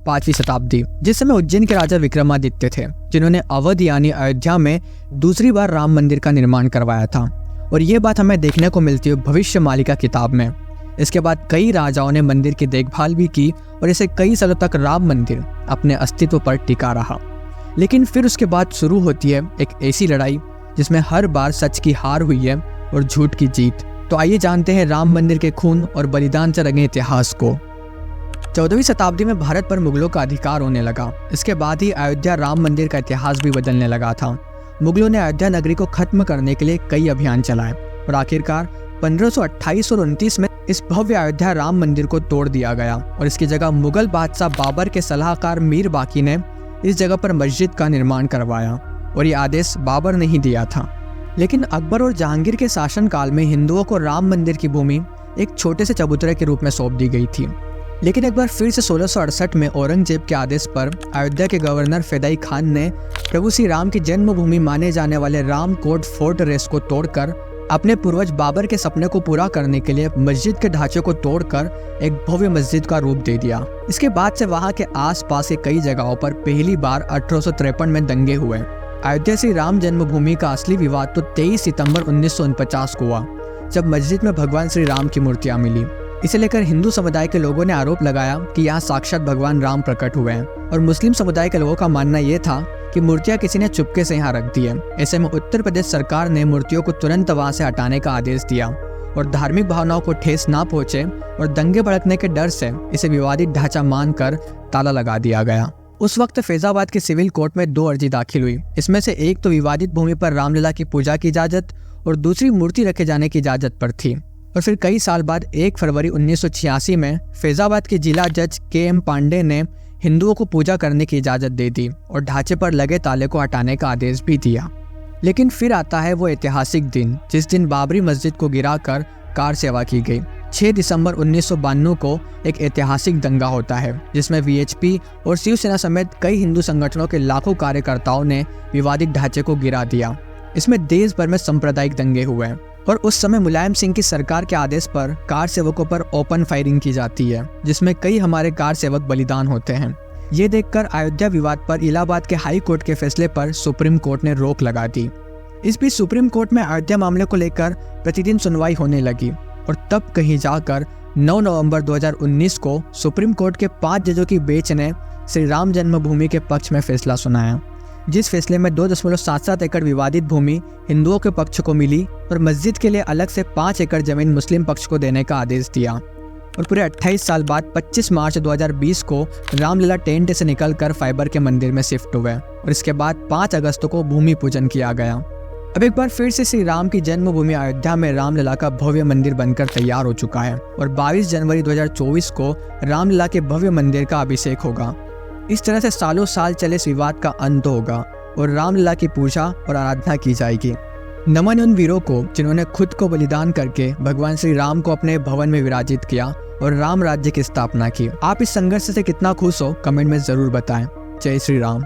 5वीं शताब्दी, जिस समय उज्जैन के राजा विक्रमादित्य थे, जिन्होंने अवध यानी अयोध्या में दूसरी बार राम मंदिर का निर्माण करवाया था। और ये बात हमें देखने को मिलती है भविष्यमालिका किताब में। इसके बाद कई राजाओं ने मंदिर की देखभाल भी की और इसे कई सालों तक राम मंदिर अपने अस्तित्व पर टिका रहा। लेकिन फिर उसके बाद शुरू होती है एक ऐसी लड़ाई जिसमें हर बार सच की हार हुई है और झूठ की जीत। तो आइए जानते हैं राम मंदिर के खून और बलिदान से रंगे इतिहास को। 14वीं शताब्दी में भारत पर मुगलों का अधिकार होने लगा। इसके बाद ही अयोध्या राम मंदिर का इतिहास भी बदलने लगा था। मुगलों ने अयोध्या नगरी को खत्म करने के लिए कई अभियान चलाए और आखिरकार 1528 और 29 में इस भव्य अयोध्या राम मंदिर को तोड़ दिया गया और इसकी जगह मुगल बादशाह बाबर के सलाहकार मीर बाकी ने इस जगह पर मस्जिद का निर्माण करवाया। और ये आदेश बाबर ने ही दिया था। लेकिन अकबर और जहांगीर के शासनकाल में हिंदुओं को राम मंदिर की भूमि एक छोटे से चबूतरे के रूप में सौंप दी गई थी। लेकिन एक बार फिर से 1668 में औरंगजेब के आदेश पर अयोध्या के गवर्नर फेदाई खान ने प्रभु श्री राम की जन्मभूमि माने जाने वाले रामकोट फोर्टरेस को तोड़कर अपने पूर्वज बाबर के सपने को पूरा करने के लिए मस्जिद के ढांचे को तोड़कर एक भव्य मस्जिद का रूप दे दिया। इसके बाद से वहां के आसपास के कई जगहों पर पहली बार 1853 में दंगे हुए। अयोध्या श्री राम जन्मभूमि का असली विवाद तो 23 सितंबर 1949 को हुआ, जब मस्जिद में भगवान श्री राम की मूर्तियां मिली। इसे लेकर हिंदू समुदाय के लोगों ने आरोप लगाया कि यहाँ साक्षात भगवान राम प्रकट हुए हैं। और मुस्लिम समुदाय के लोगों का मानना यह था कि मूर्तियां किसी ने चुपके से यहाँ रख दी है। ऐसे में उत्तर प्रदेश सरकार ने मूर्तियों को तुरंत वहां से हटाने का आदेश दिया और धार्मिक भावनाओं को ठेस ना पहुंचे और दंगे भड़कने के डर से इसे विवादित ढांचा मानकर ताला लगा दिया गया। उस वक्त फैजाबाद के सिविल कोर्ट में 2 अर्जी दाखिल हुई। इसमें से एक तो विवादित भूमि पर रामलला की पूजा की इजाजत और दूसरी मूर्ति रखे जाने की इजाजत पर थी। और फिर कई साल बाद 1 फरवरी 1986 में फैजाबाद के जिला जज KM पांडे ने हिंदुओं को पूजा करने की इजाजत दे दी और ढांचे पर लगे ताले को हटाने का आदेश भी दिया। लेकिन फिर आता है वो ऐतिहासिक दिन जिस दिन बाबरी मस्जिद को गिराकर कार सेवा की गई। 6 दिसंबर 1992 को एक ऐतिहासिक दंगा होता है जिसमें VHP और शिवसेना समेत कई हिंदू संगठनों के लाखों कार्यकर्ताओं ने विवादित ढांचे को गिरा दिया। इसमें देश भर में सांप्रदायिक दंगे हुए और उस समय मुलायम सिंह की सरकार के आदेश पर कार सेवकों पर ओपन फायरिंग की जाती है, जिसमें कई हमारे कार सेवक बलिदान होते हैं। ये देखकर अयोध्या विवाद पर इलाहाबाद के हाई कोर्ट के फैसले पर सुप्रीम कोर्ट ने रोक लगा दी। इस बीच सुप्रीम कोर्ट में अयोध्या मामले को लेकर प्रतिदिन सुनवाई होने लगी और तब कहीं जाकर 9 नवंबर 2019 को सुप्रीम कोर्ट के 5 जजों की बेंच ने श्री राम जन्मभूमि के पक्ष में फैसला सुनाया, जिस फैसले में 2.77 एकड़ विवादित भूमि हिंदुओं के पक्ष को मिली और मस्जिद के लिए अलग से 5 एकड़ जमीन मुस्लिम पक्ष को देने का आदेश दिया। और पूरे 28 साल बाद 25 मार्च 2020 को रामलला टेंट से निकलकर फाइबर के मंदिर में शिफ्ट हुए और इसके बाद 5 अगस्त को भूमि पूजन किया गया। अब एक बार फिर से श्री राम की जन्मभूमि अयोध्या में रामलला का भव्य मंदिर बनकर तैयार हो चुका है और 22 जनवरी 2024 को रामलला के भव्य मंदिर का अभिषेक होगा। इस तरह से सालों साल चले इस विवाद का अंत होगा और रामलला की पूजा और आराधना की जाएगी। नमन उन वीरों को जिन्होंने खुद को बलिदान करके भगवान श्री राम को अपने भवन में विराजित किया और राम राज्य की स्थापना की। आप इस संघर्ष से कितना खुश हो कमेंट में जरूर बताएं। जय श्री राम।